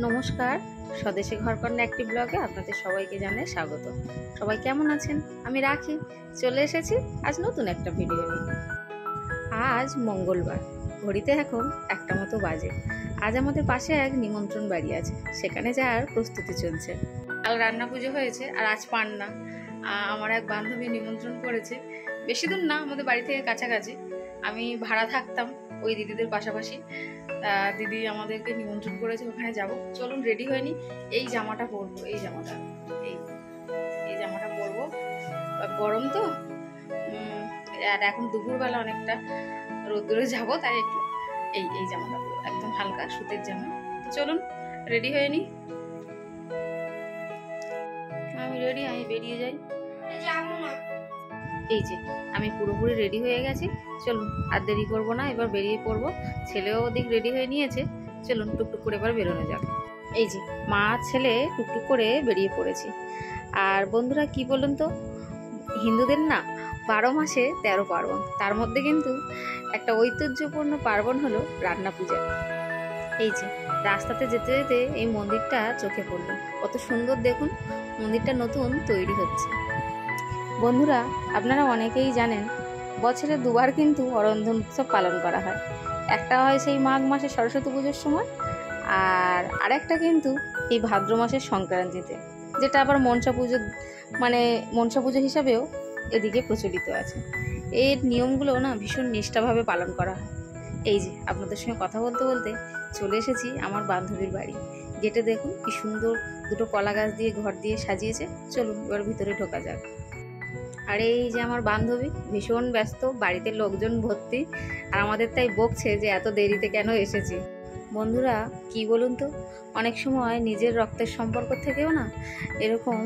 নমস্কার, স্বদেশী ঘরকন্যা একটি ব্লগে আপনাদের সবাইকে জানাই স্বাগত। সবাই কেমন আছেন? আমি রাখি চলে এসেছি আজ নতুন একটা ভিডিও নিয়ে। আজ মঙ্গলবার, ঘড়িতে এখন 1টা মতো বাজে। আজ আমাদের পাশে এক নিমন্ত্রণ বাড়ি আছে, সেখানে যাওয়ার প্রস্তুতি চলছে। কাল রান্না পুজো হয়েছে আর আজ পান্না। আমার এক বান্ধবী নিমন্ত্রণ করেছে, বেশি দূর না, আমাদের বাড়ি থেকে কাছাকাছি। আমি ভাড়া থাকতাম ওই দিদিদের পাশাপাশি। দিদি আমাদেরকে নিমন্ত্রণ করেছে, ওখানে যাব। চলুন রেডি হয়নি, এই জামাটা পরবো, এই জামাটা পরবো। গরম তো, আর এখন দুপুরবেলা অনেকটা রোদ্দুরে যাব, তাই একটু এই জামাটা পরবো, একদম হালকা সুতির জামা। তো চলুন রেডি হয়নি, আমি রেডি, আমি বেরিয়ে যাই। এই যে আমি পুরোপুরি রেডি হয়ে গেছি, চলুন আর দেরি করবো না, এবার বেরিয়ে পড়বো। ছেলেও ওদিক রেডি হয়ে নিয়েছে, চলুন টুকটুক করে এবার বেরোনো যাক। এই যে মা ছেলে টুকটুক করে বেরিয়ে পড়েছি। আর বন্ধুরা কি বলুন তো, হিন্দুদের না 12 মাসে 13 পার্বণ, তার মধ্যে কিন্তু একটা ঐতিহ্যপূর্ণ পার্বণ হলো রান্না পূজা। এই যে রাস্তাতে যেতে যেতে এই মন্দিরটা চোখে পড়লো, কত সুন্দর দেখুন, মন্দিরটা নতুন তৈরি হচ্ছে। বন্ধুরা আপনারা অনেকেই জানেন, বছরে 2বার কিন্তু অরন্ধন উৎসব পালন করা হয়। একটা হয় সেই মাঘ মাসে সরস্বতী পুজোর সময়, আর আরেকটা কিন্তু এই ভাদ্র মাসের সংক্রান্তিতে, যেটা আবার মনসা পুজো হিসাবেও এদিকে প্রচলিত আছে। এর নিয়মগুলো না ভীষণ নিষ্ঠাভাবে পালন করা হয়। এই যে আপনাদের সঙ্গে কথা বলতে বলতে চলে এসেছি আমার বান্ধবীর বাড়ি। গেটে দেখুন কি সুন্দর দুটো কলা গাছ দিয়ে ঘর দিয়ে সাজিয়েছে। চলুন এবার ভিতরে ঢোকা যাক। আর এই যে আমার বান্ধবী ভীষণ ব্যস্ত, বাড়িতে লোকজন ভর্তি, আর আমাদের তাই বকছে যে এত দেরিতে কেন এসেছি। বন্ধুরা কি বলুন তো, অনেক সময় নিজের রক্তের সম্পর্ক থেকেও না এরকম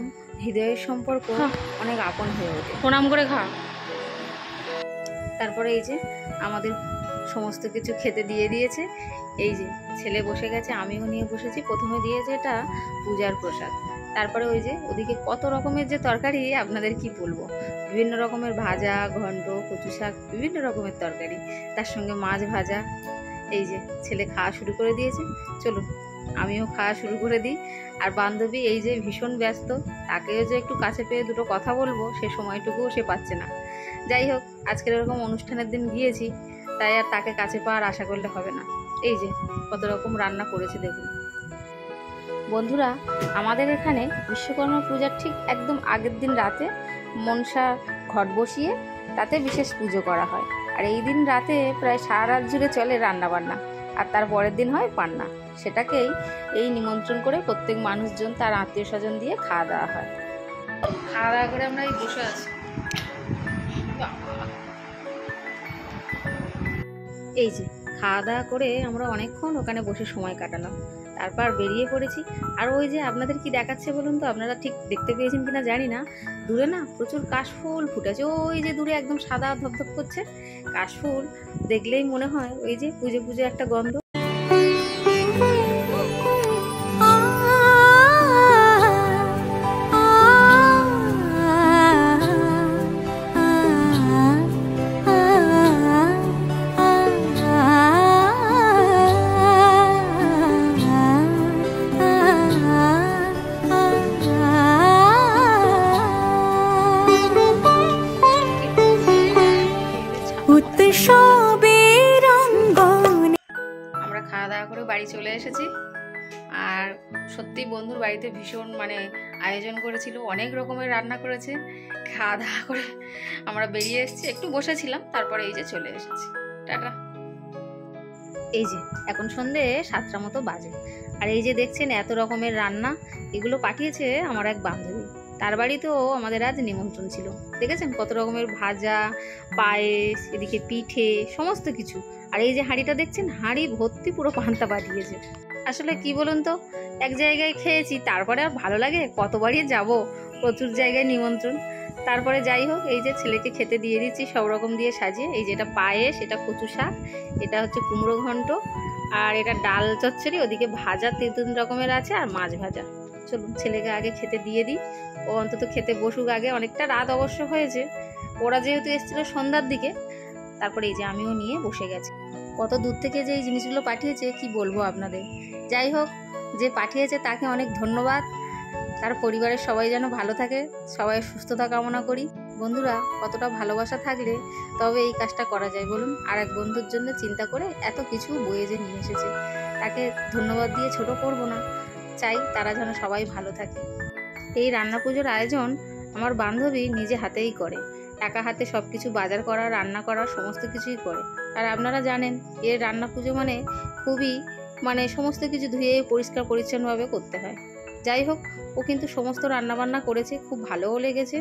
হৃদয়ের সম্পর্ক অনেক আপন হয়ে ওঠে। প্রণাম করে খা। তারপরে এই যে আমাদের সমস্ত কিছু খেতে দিয়ে দিয়েছে। এই যে ছেলে বসে গেছে, আমিও নিয়ে বসেছি। প্রথমে দিয়েছে এটা পূজার প্রসাদ, তারপরে ওই যে ওদিকে কত রকমের যে তরকারি আপনাদের কি বলবো, বিভিন্ন রকমের ভাজা, ঘন্ট, কচু শাক, বিভিন্ন রকমের তরকারি, তার সঙ্গে মাছ ভাজা। এই যে ছেলে খাওয়া শুরু করে দিয়েছে, চলুন আমিও খাওয়া শুরু করে দিই। আর বান্ধবী এই যে ভীষণ ব্যস্ত, তাকেও যে একটু কাছে পেয়ে দুটো কথা বলবো সে সময়টুকুও সে পাচ্ছে না। যাই হোক, আজকের এরকম অনুষ্ঠানের দিন গিয়েছি, তাই আর তাকে কাছে পাওয়ার আশা করলে হবে না। এই যে কত রকম রান্না করেছে দেখুন। বন্ধুরা আমাদের এখানে বিশ্বকর্মা পূজার ঠিক একদম আগের দিন রাতে মনসা ঘট বসিয়ে তাতে বিশেষ পুজো করা হয়। আর এই দিন রাতে প্রায় সারা রাত জুড়ে চলে রান্নাবান্না, আর তার পরের দিন হয় পান্না। সেটাকেই এই নিমন্ত্রণ করে প্রত্যেক মানুষজন তার আত্মীয় স্বজন দিয়ে খাওয়া দাওয়া হয়। খাওয়া দাওয়া করে আমরা এই বসে আছি। এই যে খাওয়া দাওয়া করে আমরা অনেকক্ষণ ওখানে বসে সময় কাটালাম, তারপর বেরিয়ে পড়েছি। আর ওই যে আপনাদের কি দেখাচ্ছে বলুন তো, আপনারা ঠিক দেখতে পেয়েছেন কিনা জানি না, দূরে না প্রচুর কাশফুল ফুটেছে। ওই যে দূরে একদম সাদা ধপধপ করছে কাশফুল, দেখলেই মনে হয় ওই যে পুজো পুজো একটা গন্ধ। আমরা খাওয়া দাওয়া করে বাড়ি চলে এসেছি। আর সত্যি বন্ধুর বাড়িতে ভীষণ আয়োজন করেছিল, অনেক রকমের রান্না করেছে। খাওয়া দাওয়া করে আমরা বেরিয়ে এসেছি, একটু বসেছিলাম, তারপরে এই যে চলে এসেছি। টাটা। এই যে এখন সন্ধে 7টা মতো বাজে, আর এই যে দেখছেন এত রকমের রান্না, এগুলো পাঠিয়েছে আমার এক বান্ধবী। তার বাড়িতেও আমাদের আজ নিমন্ত্রণ ছিল। দেখেছেন কত রকমের ভাজা, পায়েস, এদিকে পিঠে, সমস্ত কিছু। আর এই যে হাঁড়িটা দেখছেন, হাঁড়ি ভর্তি পুরো পান্তা পাঠিয়েছে। আসলে কি বলুন তো, এক জায়গায় খেয়েছি, তারপরে আর ভালো লাগে, কতবারই যাব, প্রচুর জায়গায় নিমন্ত্রণ। তারপরে যাই হোক, এই যে ছেলেকে খেতে দিয়ে দিচ্ছি সব রকম দিয়ে সাজিয়ে। এই যে এটা পায়েস, এটা কচু শাক, এটা হচ্ছে কুমড়ো ঘন্ট, আর এটা ডাল চচ্চড়ি, ওদিকে ভাজা 3 রকমের আছে, আর মাছ ভাজা। চলুন ছেলেকে আগে খেতে দিয়ে দিই, ও অন্তত খেতে বসুক আগে। অনেকটা রাত অবশ্য হয়েছে, ওরা যেহেতু এসেছিল সন্ধ্যার দিকে। তারপরে এই যে আমিও নিয়ে বসে গেছি। কত দূর থেকে যে এই জিনিসগুলো পাঠিয়েছে কি বলবো আপনাদের। যাই হোক, যে পাঠিয়েছে তাকে অনেক ধন্যবাদ। তার পরিবারের সবাই যেন ভালো থাকে, সবাই সুস্থতা কামনা করি। বন্ধুরা, কতটা ভালোবাসা থাকলে তবে এই কাজটা করা যায় বলুন? আর এক বন্ধুর জন্য চিন্তা করে এত কিছু বয়ে যে নিয়ে এসেছে, তাকে ধন্যবাদ দিয়ে ছোট করব না। চাই তারা যেন সবাই ভালো থাকে। এই রান্না পুজোর আয়োজন আমার বান্ধবী নিজে হাতেই করে, একা হাতে সব কিছু বাজার করা, রান্না করা, সমস্ত কিছুই করে। আর আপনারা জানেন এর রান্না পুজো খুবই সমস্ত কিছু ধুয়ে পরিষ্কার পরিচ্ছন্নভাবে করতে হয়। যাই হোক, ও কিন্তু সমস্ত রান্নাবান্না করেছে, খুব ভালোও লেগেছে।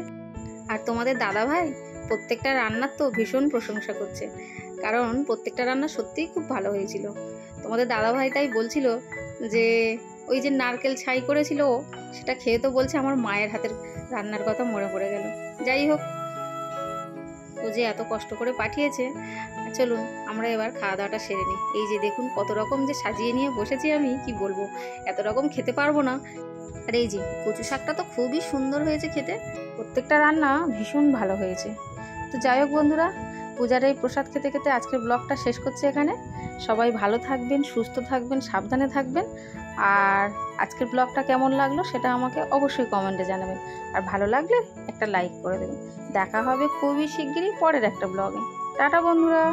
আর তোমাদের দাদাভাই প্রত্যেকটা রান্নার তো ভীষণ প্রশংসা করছে, কারণ প্রত্যেকটা রান্না সত্যিই খুব ভালো হয়েছিল। তোমাদের দাদাভাই তাই বলছিল যে ওই যে নারকেল ছাই করেছিল ও, সেটা খেয়ে তো বলছে আমার মায়ের হাতের রান্নার কথা মনে পড়ে গেল। যাই হোক, ও যে এত কষ্ট করে পাঠিয়েছে। চলুন আমরা এবার খাওয়া দাওয়াটা সেরে নিই। এই যে দেখুন কত রকম যে সাজিয়ে নিয়ে বসেছি, আমি কি বলবো, এত রকম খেতে পারবো না। আর এই যে কচু শাকটা তো খুবই সুন্দর হয়েছে খেতে, প্রত্যেকটা রান্না ভীষণ ভালো হয়েছে। তো যাই হোক বন্ধুরা, পূজার এই প্রসাদ খেতে খেতে আজকের ব্লগটা শেষ করছি এখানে। সবাই ভালো থাকবেন, সুস্থ থাকবেন, সাবধানে থাকবেন। আর আজকের ব্লগটা কেমন লাগলো সেটা আমাকে অবশ্যই কমেন্টে জানাবেন। আর ভালো লাগলে একটা লাইক করে দেবেন। দেখা হবে খুবই শিগগিরই পরের একটা ব্লগে। টাটা বন্ধুরা।